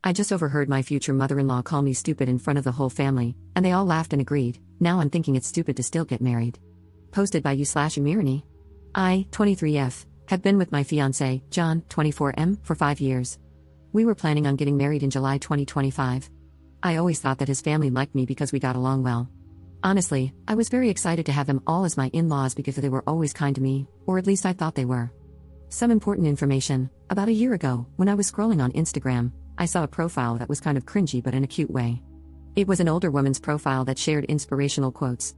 I just overheard my future mother-in-law call me stupid in front of the whole family, and they all laughed and agreed. Now I'm thinking it's stupid to still get married. Posted by you/Umirani. I, 23F, have been with my fiancé, John, 24M, for 5 years. We were planning on getting married in July 2025. I always thought that his family liked me because we got along well. Honestly, I was very excited to have them all as my in-laws because they were always kind to me, or at least I thought they were. Some important information: about a year ago, when I was scrolling on Instagram, I saw a profile that was kind of cringy but in a cute way. It was an older woman's profile that shared inspirational quotes.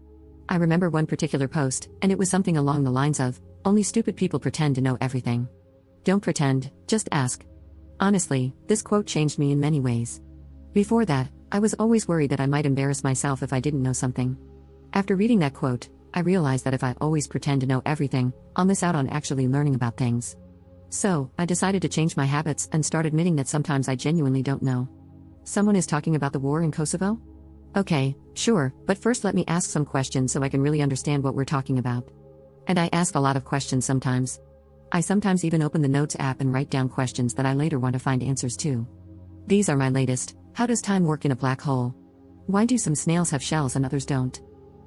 I remember one particular post, and it was something along the lines of, "Only stupid people pretend to know everything. Don't pretend, just ask." Honestly, this quote changed me in many ways. Before that, I was always worried that I might embarrass myself if I didn't know something. After reading that quote, I realized that if I always pretend to know everything, I'll miss out on actually learning about things. So, I decided to change my habits and start admitting that sometimes I genuinely don't know. Someone is talking about the war in Kosovo? Okay, sure, but first let me ask some questions so I can really understand what we're talking about. And I ask a lot of questions sometimes. I sometimes even open the Notes app and write down questions that I later want to find answers to. These are my latest. How does time work in a black hole? Why do some snails have shells and others don't?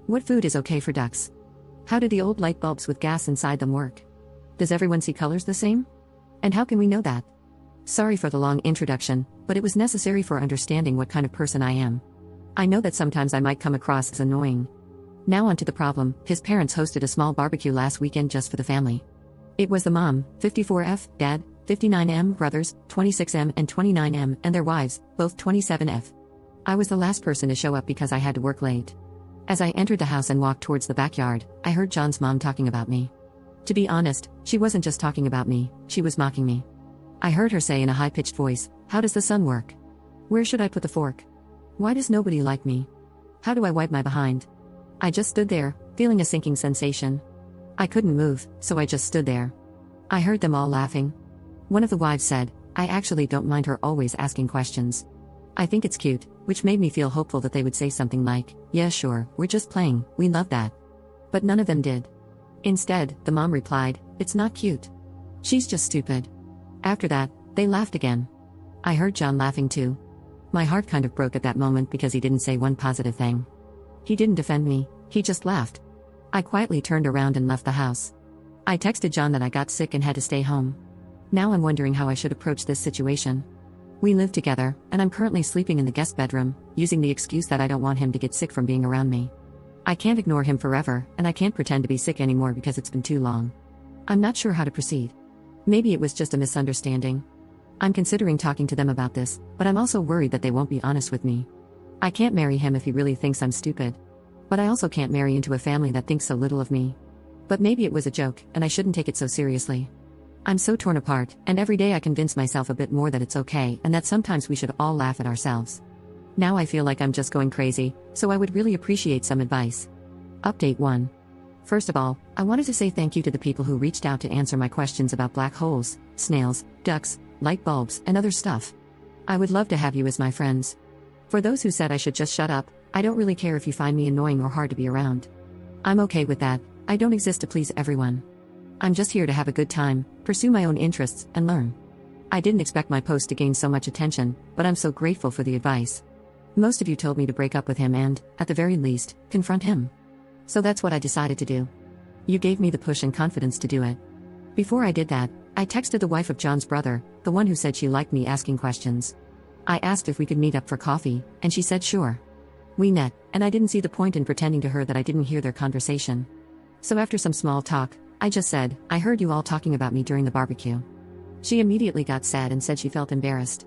What food is okay for ducks? How do the old light bulbs with gas inside them work? Does everyone see colors the same? And how can we know that? Sorry for the long introduction, but it was necessary for understanding what kind of person I am. I know that sometimes I might come across as annoying. Now on to the problem. His parents hosted a small barbecue last weekend just for the family. It was the mom, 54F, dad, 59M, brothers, 26M and 29M, and their wives, both 27F. I was the last person to show up because I had to work late. As I entered the house and walked towards the backyard, I heard John's mom talking about me. To be honest, she wasn't just talking about me, she was mocking me. I heard her say in a high-pitched voice, "How does the sun work? Where should I put the fork? Why does nobody like me? How do I wipe my behind?" I just stood there, feeling a sinking sensation. I couldn't move, so I just stood there. I heard them all laughing. One of the wives said, "I actually don't mind her always asking questions. I think it's cute," which made me feel hopeful that they would say something like, "Yeah sure, we're just playing, we love that." But none of them did. Instead, the mom replied, "It's not cute. She's just stupid." After that, they laughed again. I heard John laughing too. My heart kind of broke at that moment because he didn't say one positive thing. He didn't defend me, he just laughed. I quietly turned around and left the house. I texted John that I got sick and had to stay home. Now I'm wondering how I should approach this situation. We live together, and I'm currently sleeping in the guest bedroom, using the excuse that I don't want him to get sick from being around me. I can't ignore him forever, and I can't pretend to be sick anymore because it's been too long. I'm not sure how to proceed. Maybe it was just a misunderstanding. I'm considering talking to them about this, but I'm also worried that they won't be honest with me. I can't marry him if he really thinks I'm stupid. But I also can't marry into a family that thinks so little of me. But maybe it was a joke, and I shouldn't take it so seriously. I'm so torn apart, and every day I convince myself a bit more that it's okay and that sometimes we should all laugh at ourselves. Now I feel like I'm just going crazy, so I would really appreciate some advice. Update 1. First of all, I wanted to say thank you to the people who reached out to answer my questions about black holes, snails, ducks, light bulbs, and other stuff. I would love to have you as my friends. For those who said I should just shut up, I don't really care if you find me annoying or hard to be around. I'm okay with that. I don't exist to please everyone. I'm just here to have a good time, pursue my own interests, and learn. I didn't expect my post to gain so much attention, but I'm so grateful for the advice. Most of you told me to break up with him and, at the very least, confront him. So that's what I decided to do. You gave me the push and confidence to do it. Before I did that, I texted the wife of John's brother, the one who said she liked me asking questions. I asked if we could meet up for coffee, and she said sure. We met, and I didn't see the point in pretending to her that I didn't hear their conversation. So after some small talk, I just said, "I heard you all talking about me during the barbecue." She immediately got sad and said she felt embarrassed.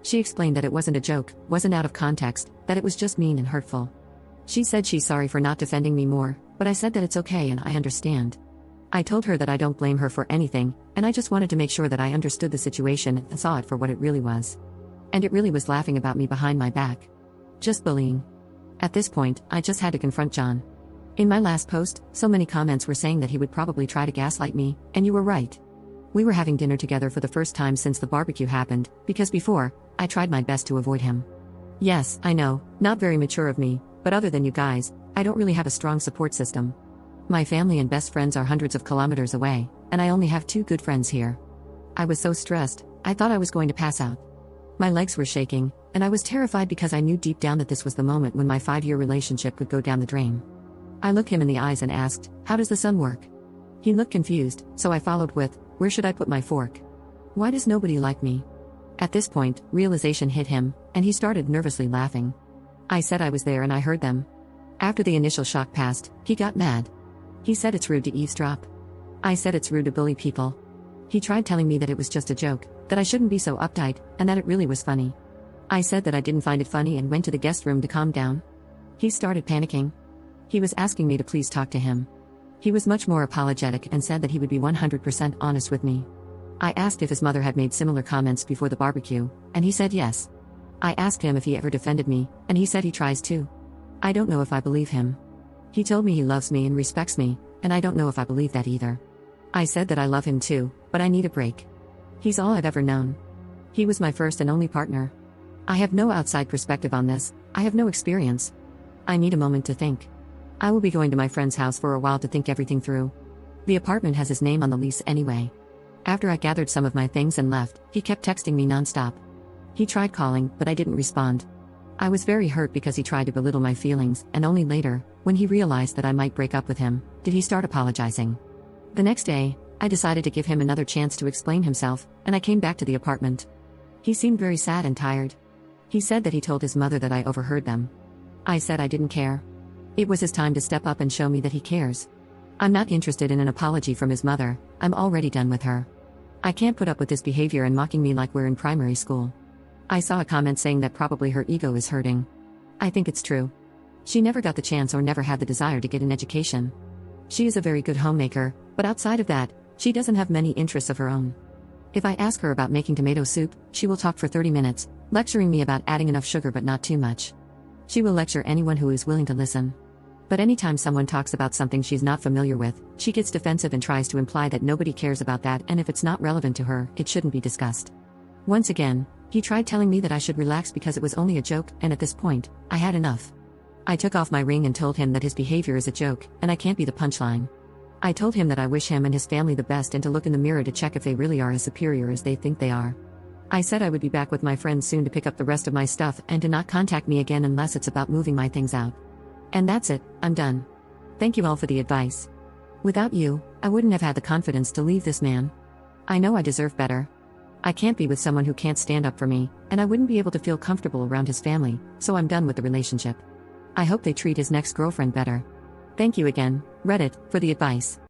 She explained that it wasn't a joke, wasn't out of context, that it was just mean and hurtful. She said she's sorry for not defending me more, but I said that it's okay and I understand. I told her that I don't blame her for anything, and I just wanted to make sure that I understood the situation and saw it for what it really was. And it really was laughing about me behind my back. Just bullying. At this point, I just had to confront John. In my last post, so many comments were saying that he would probably try to gaslight me, and you were right. We were having dinner together for the first time since the barbecue happened, because before, I tried my best to avoid him. Yes, I know, not very mature of me, but other than you guys, I don't really have a strong support system. My family and best friends are hundreds of kilometers away, and I only have 2 good friends here. I was so stressed, I thought I was going to pass out. My legs were shaking, and I was terrified because I knew deep down that this was the moment when my 5-year relationship could go down the drain. I looked him in the eyes and asked, "How does the sun work?" He looked confused, so I followed with, "Where should I put my fork? Why does nobody like me?" At this point, realization hit him, and he started nervously laughing. I said I was there and I heard them. After the initial shock passed, he got mad. He said it's rude to eavesdrop. I said it's rude to bully people. He tried telling me that it was just a joke, that I shouldn't be so uptight, and that it really was funny. I said that I didn't find it funny and went to the guest room to calm down. He started panicking. He was asking me to please talk to him. He was much more apologetic and said that he would be 100% honest with me. I asked if his mother had made similar comments before the barbecue, and he said yes. I asked him if he ever defended me, and he said he tries to. I don't know if I believe him. He told me he loves me and respects me, and I don't know if I believe that either. I said that I love him too, but I need a break. He's all I've ever known. He was my first and only partner. I have no outside perspective on this, I have no experience. I need a moment to think. I will be going to my friend's house for a while to think everything through. The apartment has his name on the lease anyway. After I gathered some of my things and left, he kept texting me nonstop. He tried calling, but I didn't respond. I was very hurt because he tried to belittle my feelings, and only later, when he realized that I might break up with him, did he start apologizing. The next day, I decided to give him another chance to explain himself, and I came back to the apartment. He seemed very sad and tired. He said that he told his mother that I overheard them. I said I didn't care. It was his time to step up and show me that he cares. I'm not interested in an apology from his mother, I'm already done with her. I can't put up with this behavior and mocking me like we're in primary school. I saw a comment saying that probably her ego is hurting. I think it's true. She never got the chance or never had the desire to get an education. She is a very good homemaker, but outside of that, she doesn't have many interests of her own. If I ask her about making tomato soup, she will talk for 30 minutes, lecturing me about adding enough sugar but not too much. She will lecture anyone who is willing to listen. But anytime someone talks about something she's not familiar with, she gets defensive and tries to imply that nobody cares about that, and if it's not relevant to her, it shouldn't be discussed. Once again, he tried telling me that I should relax because it was only a joke, and at this point, I had enough. I took off my ring and told him that his behavior is a joke, and I can't be the punchline. I told him that I wish him and his family the best and to look in the mirror to check if they really are as superior as they think they are. I said I would be back with my friends soon to pick up the rest of my stuff and to not contact me again unless it's about moving my things out. And that's it, I'm done. Thank you all for the advice. Without you, I wouldn't have had the confidence to leave this man. I know I deserve better. I can't be with someone who can't stand up for me, and I wouldn't be able to feel comfortable around his family, so I'm done with the relationship. I hope they treat his next girlfriend better. Thank you again, Reddit, for the advice.